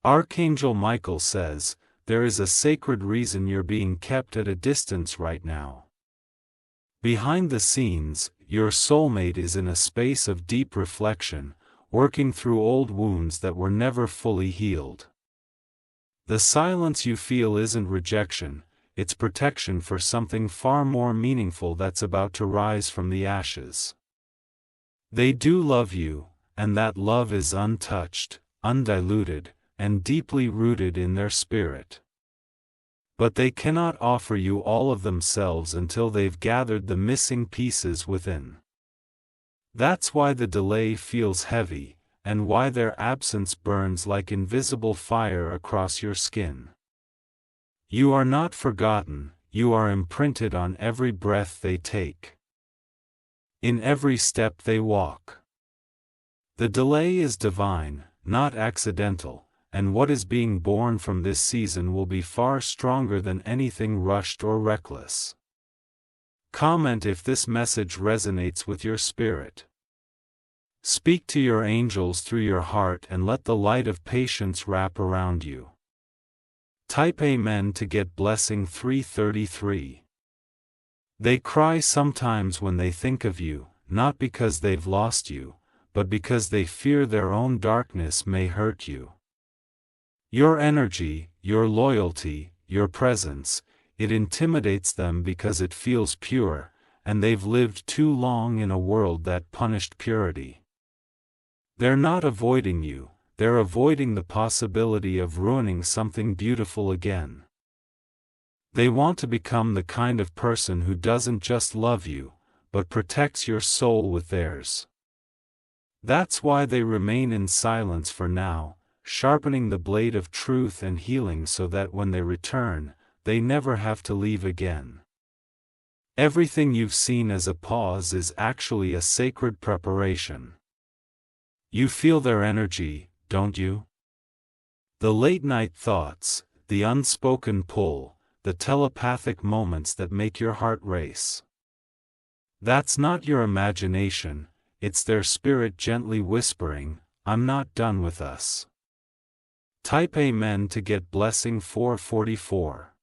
Archangel Michael says, there is a sacred reason you're being kept at a distance right now. Behind the scenes, your soulmate is in a space of deep reflection, working through old wounds that were never fully healed. The silence you feel isn't rejection, it's protection for something far more meaningful that's about to rise from the ashes. They do love you, and that love is untouched, undiluted, and deeply rooted in their spirit. But they cannot offer you all of themselves until they've gathered the missing pieces within. That's why the delay feels heavy, and why their absence burns like invisible fire across your skin. You are not forgotten, you are imprinted on every breath they take, in every step they walk. The delay is divine, not accidental, and what is being born from this season will be far stronger than anything rushed or reckless. Comment if this message resonates with your spirit. Speak to your angels through your heart and let the light of patience wrap around you. Type Amen to get blessing 333. They cry sometimes when they think of you, not because they've lost you, but because they fear their own darkness may hurt you. Your energy, your loyalty, your presence, it intimidates them because it feels pure, and they've lived too long in a world that punished purity. They're not avoiding you, they're avoiding the possibility of ruining something beautiful again. They want to become the kind of person who doesn't just love you, but protects your soul with theirs. That's why they remain in silence for now, sharpening the blade of truth and healing so that when they return, they never have to leave again. Everything you've seen as a pause is actually a sacred preparation. You feel their energy, don't you? The late-night thoughts, the unspoken pull, the telepathic moments that make your heart race. That's not your imagination, it's their spirit gently whispering, "I'm not done with us." Type Amen to get blessing 444.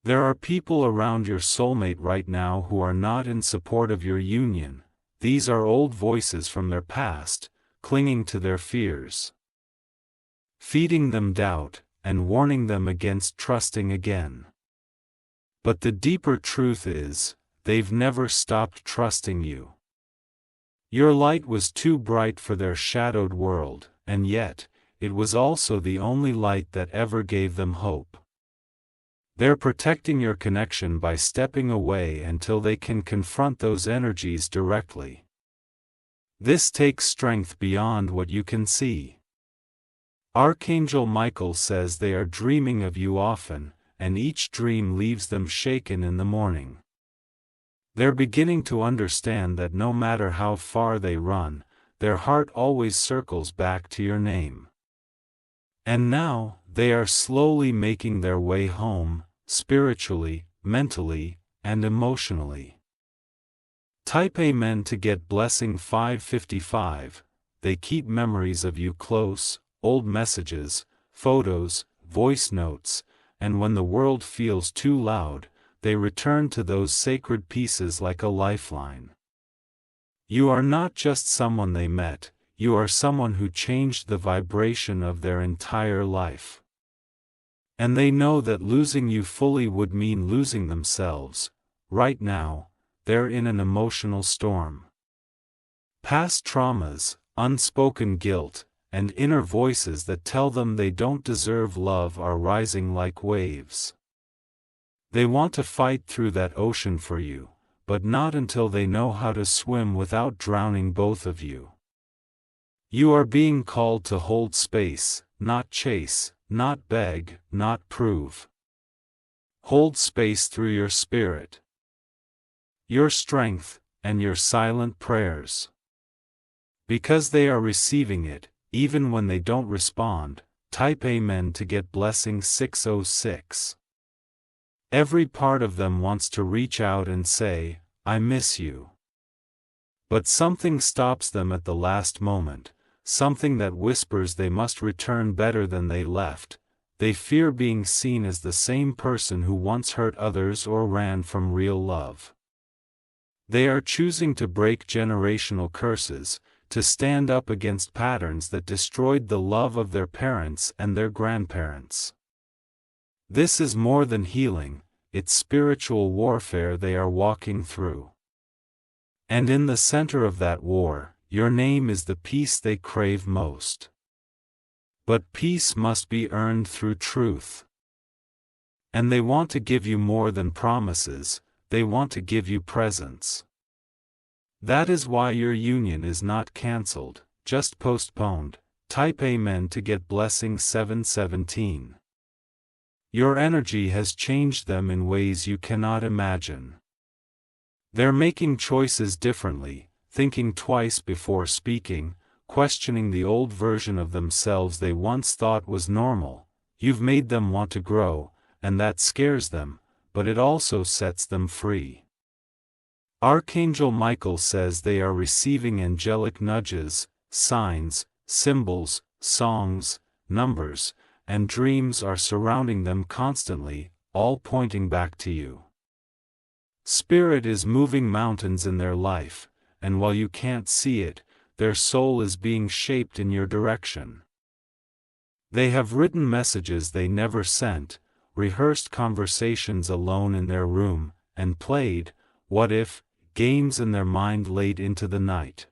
There are people around your soulmate right now who are not in support of your union. These are old voices from their past, clinging to their fears, feeding them doubt, and warning them against trusting again. But the deeper truth is, they've never stopped trusting you. Your light was too bright for their shadowed world, and yet, it was also the only light that ever gave them hope. They're protecting your connection by stepping away until they can confront those energies directly. This takes strength beyond what you can see. Archangel Michael says they are dreaming of you often, and each dream leaves them shaken in the morning. They're beginning to understand that no matter how far they run, their heart always circles back to your name. And now, they are slowly making their way home, spiritually, mentally, and emotionally. Type Amen to get blessing 555. They keep memories of you close, old messages, photos, voice notes, and when the world feels too loud, they return to those sacred pieces like a lifeline. You are not just someone they met, you are someone who changed the vibration of their entire life. And they know that losing you fully would mean losing themselves. Right now, they're in an emotional storm. Past traumas, unspoken guilt, and inner voices that tell them they don't deserve love are rising like waves. They want to fight through that ocean for you, but not until they know how to swim without drowning both of you. You are being called to hold space, not chase, not beg, not prove. Hold space through your spirit, your strength, and your silent prayers. Because they are receiving it, even when they don't respond. Type Amen to get blessing 606. Every part of them wants to reach out and say, "I miss you." But something stops them at the last moment. something that whispers they must return better than they left. They fear being seen as the same person who once hurt others or ran from real love. They are choosing to break generational curses, to stand up against patterns that destroyed the love of their parents and their grandparents. This is more than healing, it's spiritual warfare they are walking through. And in the center of that war, your name is the peace they crave most. But peace must be earned through truth. And they want to give you more than promises, they want to give you presence. That is why your union is not cancelled, just postponed. Type Amen to get blessing 717. Your energy has changed them in ways you cannot imagine. They're making choices differently, thinking twice before speaking, questioning the old version of themselves they once thought was normal. You've made them want to grow, and that scares them, but it also sets them free. Archangel Michael says they are receiving angelic nudges, signs, symbols, songs, numbers, and dreams are surrounding them constantly, all pointing back to you. Spirit is moving mountains in their life, and while you can't see it, their soul is being shaped in your direction. They have written messages they never sent, rehearsed conversations alone in their room, and played, what if, games in their mind late into the night.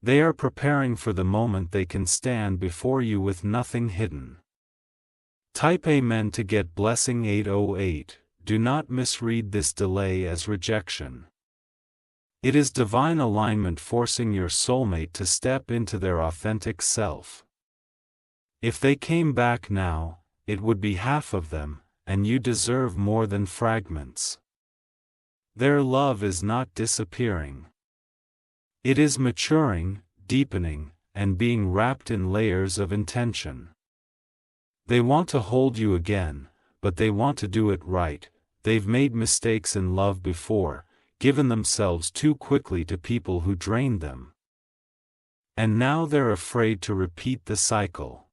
They are preparing for the moment they can stand before you with nothing hidden. Type Amen to get blessing 808. Do not misread this delay as rejection. It is divine alignment forcing your soulmate to step into their authentic self. If they came back now, it would be half of them, and you deserve more than fragments. Their love is not disappearing. It is maturing, deepening, and being wrapped in layers of intention. They want to hold you again, but they want to do it right. They've made mistakes in love before, given themselves too quickly to people who drained them. And now they're afraid to repeat the cycle.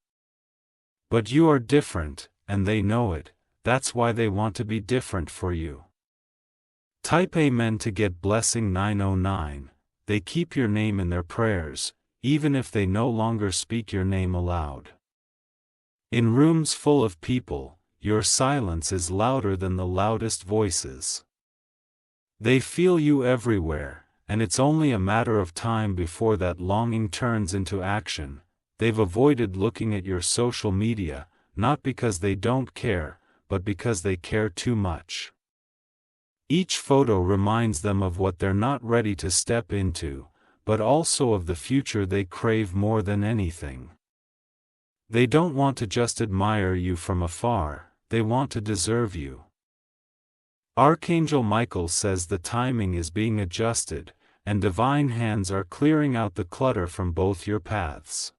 But you are different, and they know it, that's why they want to be different for you. Type Amen to get blessing 909. They keep your name in their prayers, even if they no longer speak your name aloud. In rooms full of people, your silence is louder than the loudest voices. They feel you everywhere, and it's only a matter of time before that longing turns into action. They've avoided looking at your social media, not because they don't care, but because they care too much. Each photo reminds them of what they're not ready to step into, but also of the future they crave more than anything. They don't want to just admire you from afar, they want to deserve you. Archangel Michael says the timing is being adjusted, and divine hands are clearing out the clutter from both your paths.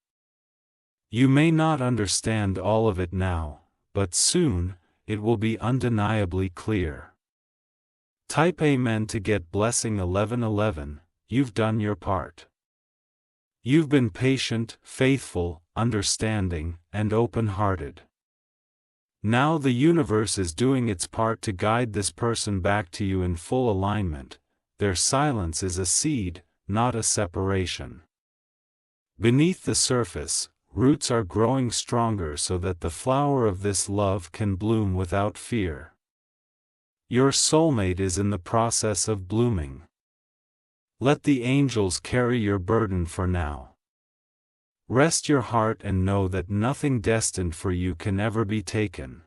You may not understand all of it now, but soon, it will be undeniably clear. Type Amen to get blessing 1111. You've done your part. You've been patient, faithful, understanding, and open-hearted. Now the universe is doing its part to guide this person back to you in full alignment. Their silence is a seed, not a separation. Beneath the surface, roots are growing stronger so that the flower of this love can bloom without fear. Your soulmate is in the process of blooming. Let the angels carry your burden for now. Rest your heart and know that nothing destined for you can ever be taken.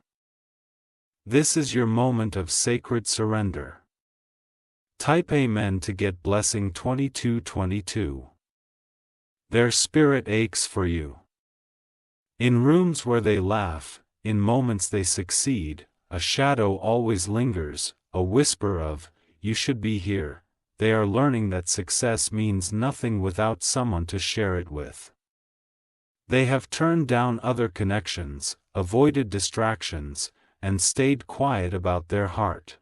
This is your moment of sacred surrender. Type Amen to get blessing 2222. Their spirit aches for you. In rooms where they laugh, in moments they succeed, a shadow always lingers, a whisper of, "You should be here." They are learning that success means nothing without someone to share it with. They have turned down other connections, avoided distractions, and stayed quiet about their heart.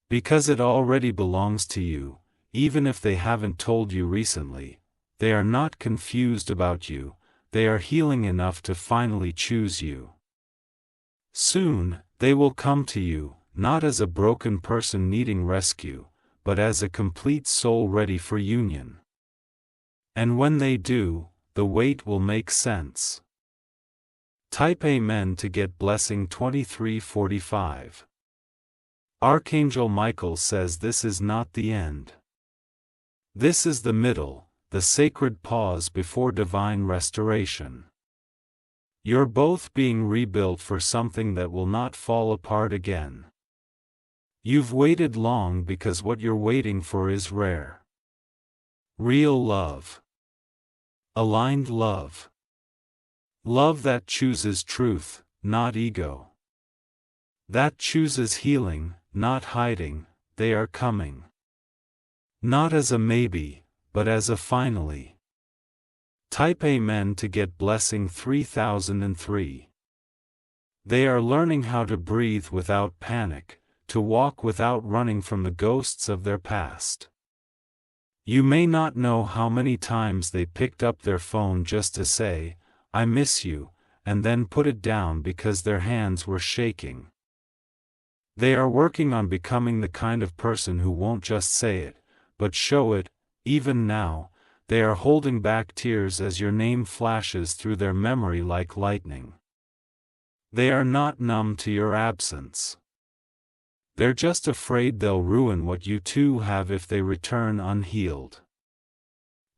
Because it already belongs to you, even if they haven't told you recently, they are not confused about you, they are healing enough to finally choose you. Soon, they will come to you, not as a broken person needing rescue, but as a complete soul ready for union. And when they do, the wait will make sense. Type Amen to get blessing 2345. Archangel Michael says this is not the end. This is the middle, the sacred pause before divine restoration. You're both being rebuilt for something that will not fall apart again. You've waited long because what you're waiting for is rare. Real love. Aligned love. Love that chooses truth, not ego. That chooses healing, not hiding. They are coming. Not as a maybe, but as a finally. Type Amen to get blessing 3003. They are learning how to breathe without panic, to walk without running from the ghosts of their past. You may not know how many times they picked up their phone just to say, "I miss you," and then put it down because their hands were shaking. They are working on becoming the kind of person who won't just say it, but show it. Even now, they are holding back tears as your name flashes through their memory like lightning. They are not numb to your absence. They're just afraid they'll ruin what you two have if they return unhealed.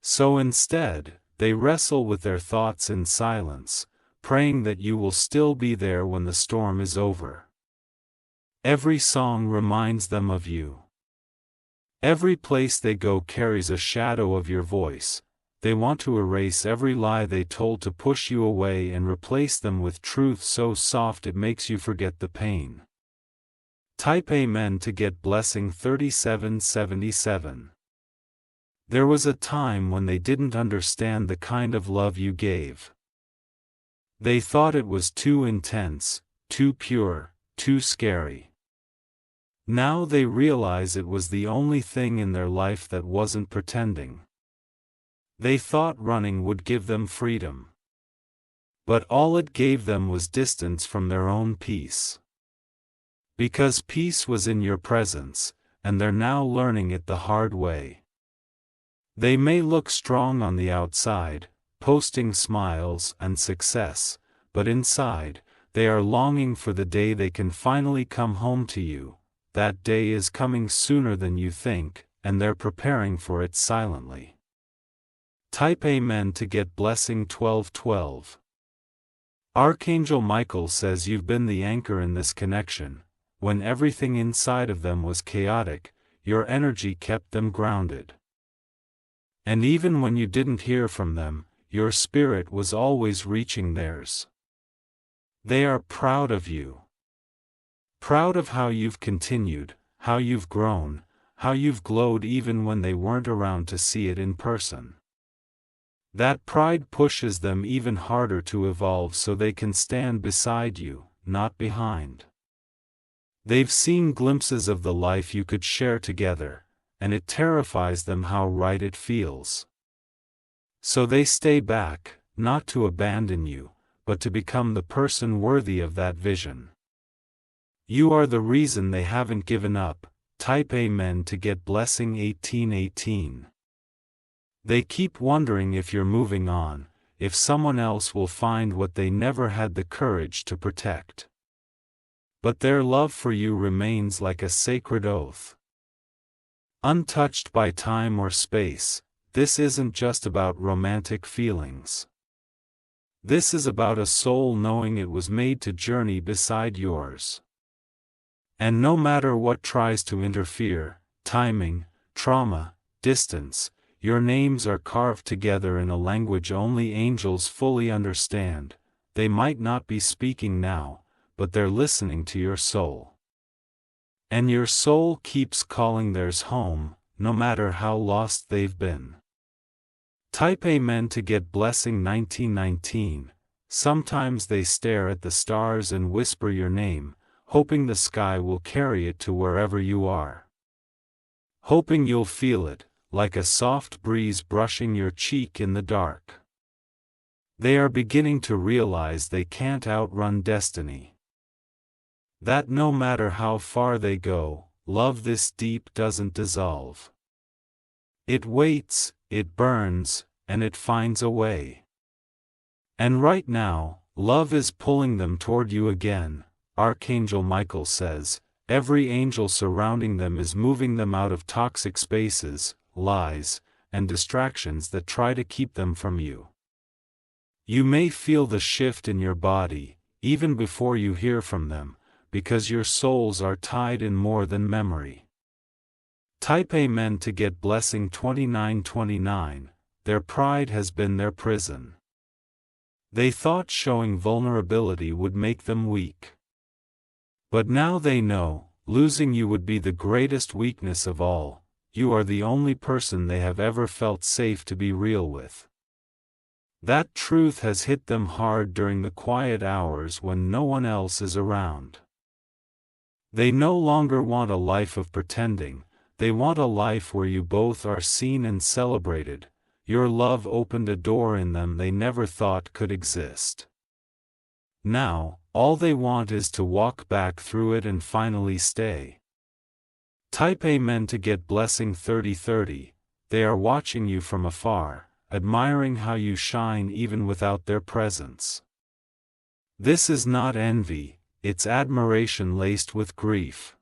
So instead, they wrestle with their thoughts in silence, praying that you will still be there when the storm is over. Every song reminds them of you. Every place they go carries a shadow of your voice. They want to erase every lie they told to push you away and replace them with truth so soft it makes you forget the pain. Type Amen to get blessing 3777. There was a time when they didn't understand the kind of love you gave. They thought it was too intense, too pure, too scary. Now they realize it was the only thing in their life that wasn't pretending. They thought running would give them freedom. But all it gave them was distance from their own peace. Because peace was in your presence, and they're now learning it the hard way. They may look strong on the outside, posting smiles and success, but inside, they are longing for the day they can finally come home to you. That day is coming sooner than you think, and they're preparing for it silently. Type Amen to get blessing 1212. Archangel Michael says you've been the anchor in this connection. When everything inside of them was chaotic, your energy kept them grounded. And even when you didn't hear from them, your spirit was always reaching theirs. They are proud of you. Proud of how you've continued, how you've grown, how you've glowed even when they weren't around to see it in person. That pride pushes them even harder to evolve so they can stand beside you, not behind. They've seen glimpses of the life you could share together, and it terrifies them how right it feels. So they stay back, not to abandon you, but to become the person worthy of that vision. You are the reason they haven't given up. Type Amen to get blessing 1818. They keep wondering if you're moving on, if someone else will find what they never had the courage to protect. But their love for you remains like a sacred oath. Untouched by time or space, this isn't just about romantic feelings. This is about a soul knowing it was made to journey beside yours. And no matter what tries to interfere, timing, trauma, distance, your names are carved together in a language only angels fully understand. They might not be speaking now, but they're listening to your soul. And your soul keeps calling theirs home, no matter how lost they've been. Type Amen to get blessing 1919. Sometimes they stare at the stars and whisper your name, hoping the sky will carry it to wherever you are. Hoping you'll feel it, like a soft breeze brushing your cheek in the dark. They are beginning to realize they can't outrun destiny. That no matter how far they go, love this deep doesn't dissolve. It waits, it burns, and it finds a way. And right now, love is pulling them toward you again, Archangel Michael says. Every angel surrounding them is moving them out of toxic spaces, lies, and distractions that try to keep them from you. You may feel the shift in your body, even before you hear from them, because your souls are tied in more than memory. Type Amen to get blessing 2929. Their pride has been their prison. They thought showing vulnerability would make them weak. But now they know, losing you would be the greatest weakness of all. You are the only person they have ever felt safe to be real with. That truth has hit them hard during the quiet hours when no one else is around. They no longer want a life of pretending, they want a life where you both are seen and celebrated. Your love opened a door in them they never thought could exist. Now, all they want is to walk back through it and finally stay. Type Amen to get blessing 3030. They are watching you from afar, admiring how you shine even without their presence. This is not envy, it's admiration laced with grief.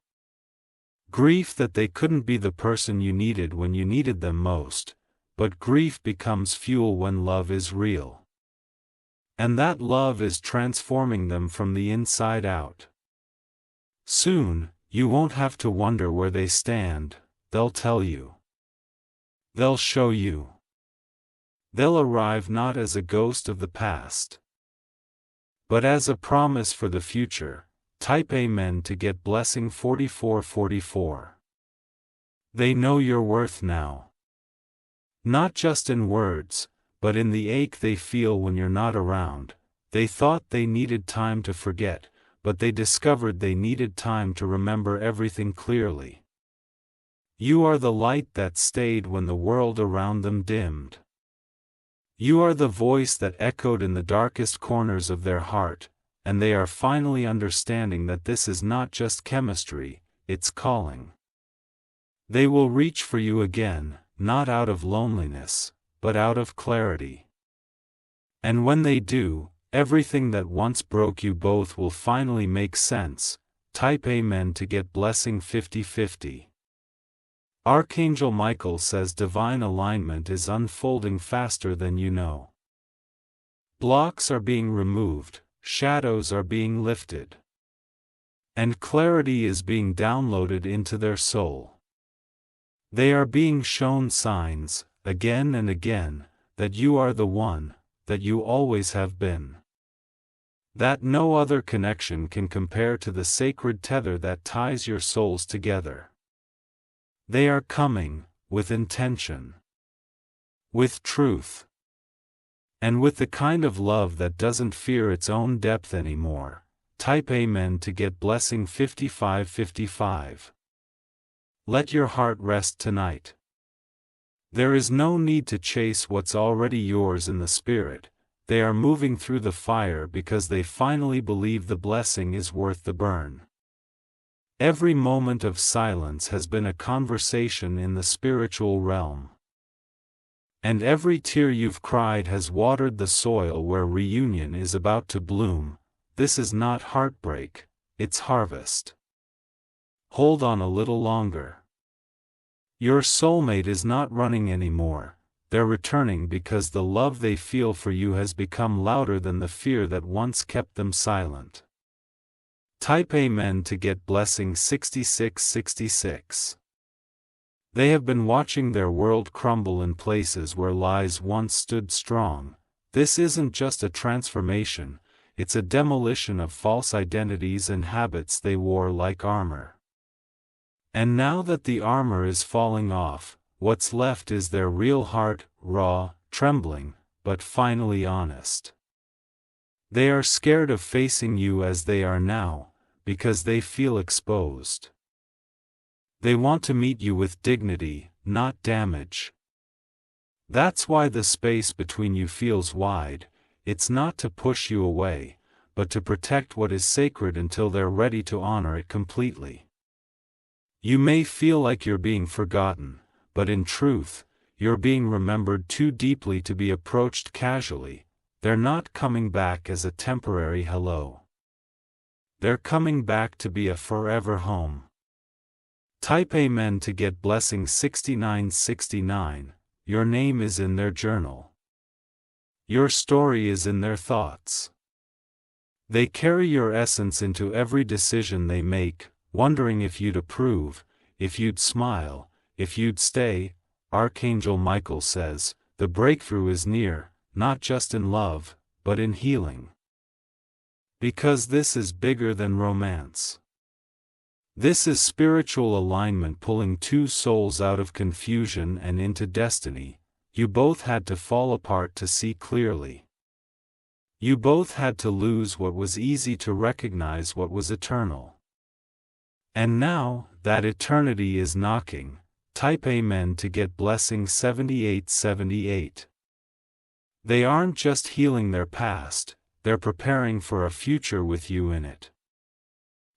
Grief that they couldn't be the person you needed when you needed them most, but grief becomes fuel when love is real. And that love is transforming them from the inside out. Soon, you won't have to wonder where they stand, they'll tell you. They'll show you. They'll arrive not as a ghost of the past, but as a promise for the future. Type Amen to get blessing 4444. They know your worth now. Not just in words, but in the ache they feel when you're not around. They thought they needed time to forget, but they discovered they needed time to remember everything clearly. You are the light that stayed when the world around them dimmed. You are the voice that echoed in the darkest corners of their heart, and they are finally understanding that this is not just chemistry, it's calling. They will reach for you again, not out of loneliness, but out of clarity. And when they do, everything that once broke you both will finally make sense. Type Amen to get blessing 5050. Archangel Michael says divine alignment is unfolding faster than you know. Blocks are being removed, shadows are being lifted, and clarity is being downloaded into their soul. They are being shown signs, again and again, that you are the one, that you always have been. That no other connection can compare to the sacred tether that ties your souls together. They are coming, with intention, with truth, and with the kind of love that doesn't fear its own depth anymore. Type Amen to get blessing 5555. Let your heart rest tonight. There is no need to chase what's already yours in the spirit. They are moving through the fire because they finally believe the blessing is worth the burn. Every moment of silence has been a conversation in the spiritual realm. And every tear you've cried has watered the soil where reunion is about to bloom. This is not heartbreak, it's harvest. Hold on a little longer. Your soulmate is not running anymore, they're returning because the love they feel for you has become louder than the fear that once kept them silent. Type Amen to get blessing 6666. They have been watching their world crumble in places where lies once stood strong. This isn't just a transformation, it's a demolition of false identities and habits they wore like armor. And now that the armor is falling off, what's left is their real heart, raw, trembling, but finally honest. They are scared of facing you as they are now, because they feel exposed. They want to meet you with dignity, not damage. That's why the space between you feels wide. It's not to push you away, but to protect what is sacred until they're ready to honor it completely. You may feel like you're being forgotten, but in truth, you're being remembered too deeply to be approached casually. They're not coming back as a temporary hello. They're coming back to be a forever home. Type Amen to get blessing 6969. Your name is in their journal. Your story is in their thoughts. They carry your essence into every decision they make, wondering if you'd approve, if you'd smile, if you'd stay. Archangel Michael says, the breakthrough is near, not just in love, but in healing. Because this is bigger than romance. This is spiritual alignment pulling two souls out of confusion and into destiny. You both had to fall apart to see clearly. You both had to lose what was easy to recognize what was eternal. And now, that eternity is knocking. Type Amen to get blessing 7878. They aren't just healing their past, they're preparing for a future with you in it.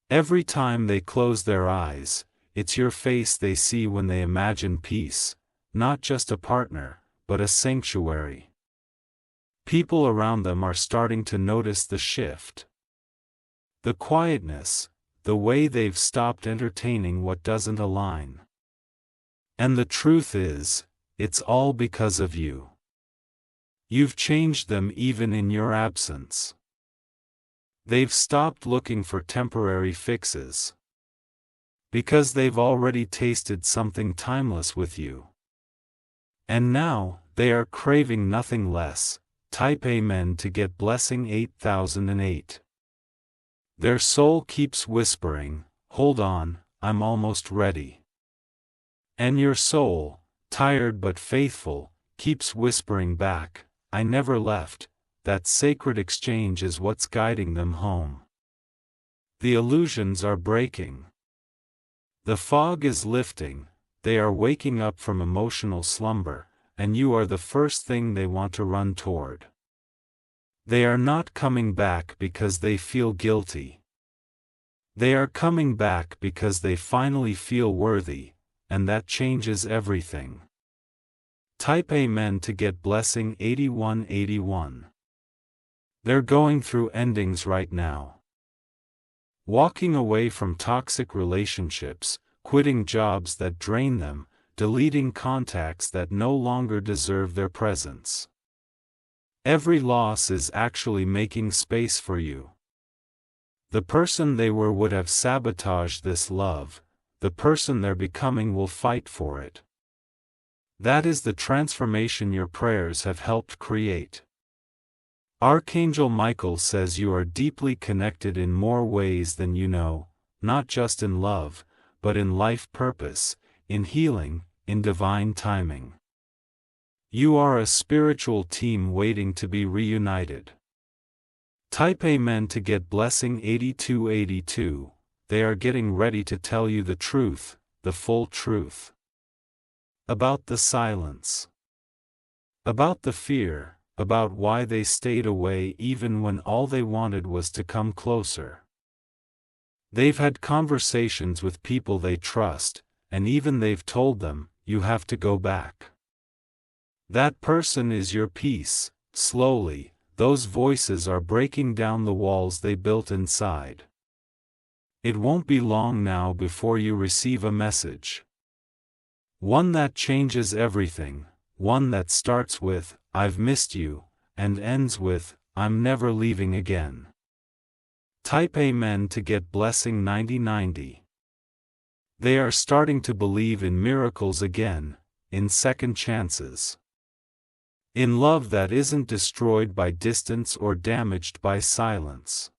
Every time they close their eyes, it's your face they see when they imagine peace, not just a partner, but a sanctuary. People around them are starting to notice the shift. The quietness, the way they've stopped entertaining what doesn't align. And the truth is, it's all because of you. You've changed them even in your absence. They've stopped looking for temporary fixes. Because they've already tasted something timeless with you. And now, they are craving nothing less. Type Amen to get blessing 8008. Their soul keeps whispering, hold on, I'm almost ready. And your soul, tired but faithful, keeps whispering back, I never left. That sacred exchange is what's guiding them home. The illusions are breaking. The fog is lifting, they are waking up from emotional slumber, and you are the first thing they want to run toward. They are not coming back because they feel guilty. They are coming back because they finally feel worthy, and that changes everything. Type Amen to get blessing 8181. They're going through endings right now. Walking away from toxic relationships, quitting jobs that drain them, deleting contacts that no longer deserve their presence. Every loss is actually making space for you. The person they were would have sabotaged this love, the person they're becoming will fight for it. That is the transformation your prayers have helped create. Archangel Michael says you are deeply connected in more ways than you know, not just in love, but in life purpose, in healing, in divine timing. You are a spiritual team waiting to be reunited. Type Amen to get blessing 8282. They are getting ready to tell you the truth, the full truth. About the silence. About the fear, about why they stayed away even when all they wanted was to come closer. They've had conversations with people they trust, and even they've told them, you have to go back. That person is your peace. Slowly, those voices are breaking down the walls they built inside. It won't be long now before you receive a message. One that changes everything, one that starts with, I've missed you, and ends with, I'm never leaving again. Type Amen to get blessing 9090. They are starting to believe in miracles again, in second chances. In love that isn't destroyed by distance or damaged by silence.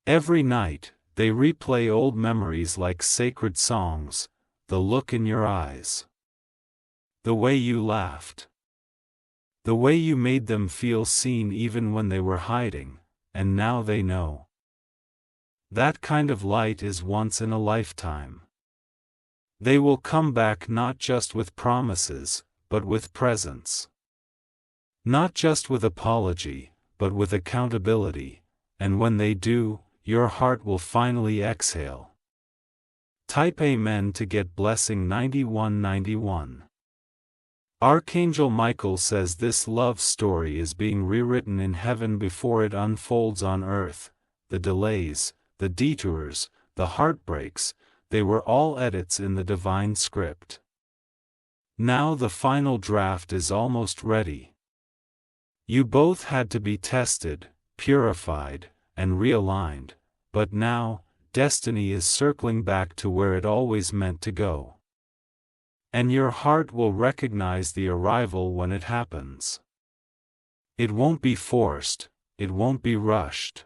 Every night, they replay old memories like sacred songs, the look in your eyes. The way you laughed. The way you made them feel seen even when they were hiding, and now they know. That kind of light is once in a lifetime. They will come back not just with promises, but with presence. Not just with apology, but with accountability, and when they do, your heart will finally exhale. Type Amen to get blessing 9191. Archangel Michael says this love story is being rewritten in heaven before it unfolds on earth. The delays, the detours, the heartbreaks, they were all edits in the divine script. Now the final draft is almost ready. You both had to be tested, purified, and realigned, but now, destiny is circling back to where it always meant to go. And your heart will recognize the arrival when it happens. It won't be forced, it won't be rushed.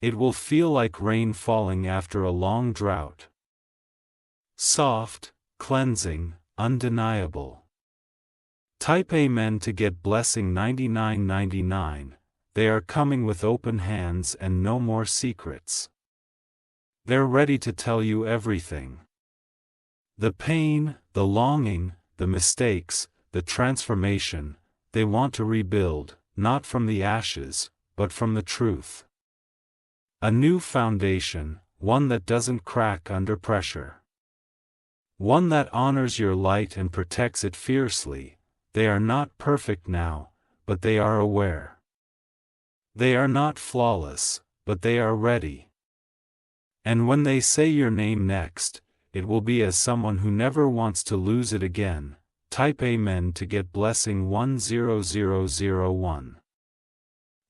It will feel like rain falling after a long drought. Soft, cleansing, undeniable. Type Amen to get blessing 9999. They are coming with open hands and no more secrets. They're ready to tell you everything. The pain, the longing, the mistakes, the transformation, they want to rebuild, not from the ashes, but from the truth. A new foundation, one that doesn't crack under pressure. One that honors your light and protects it fiercely. They are not perfect now, but they are aware. They are not flawless, but they are ready. And when they say your name next, it will be as someone who never wants to lose it again. Type Amen to get blessing 10001.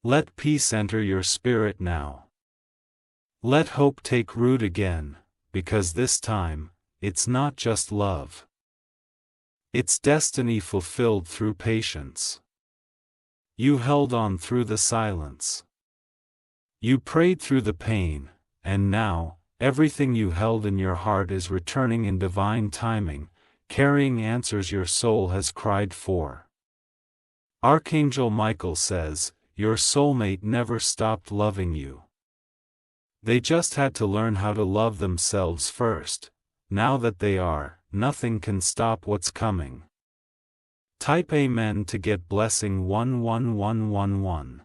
Let peace enter your spirit now. Let hope take root again, because this time, it's not just love. It's destiny fulfilled through patience. You held on through the silence. You prayed through the pain, and now, everything you held in your heart is returning in divine timing, carrying answers your soul has cried for. Archangel Michael says, your soulmate never stopped loving you. They just had to learn how to love themselves first. Now that they are, nothing can stop what's coming. Type Amen to get blessing 11111.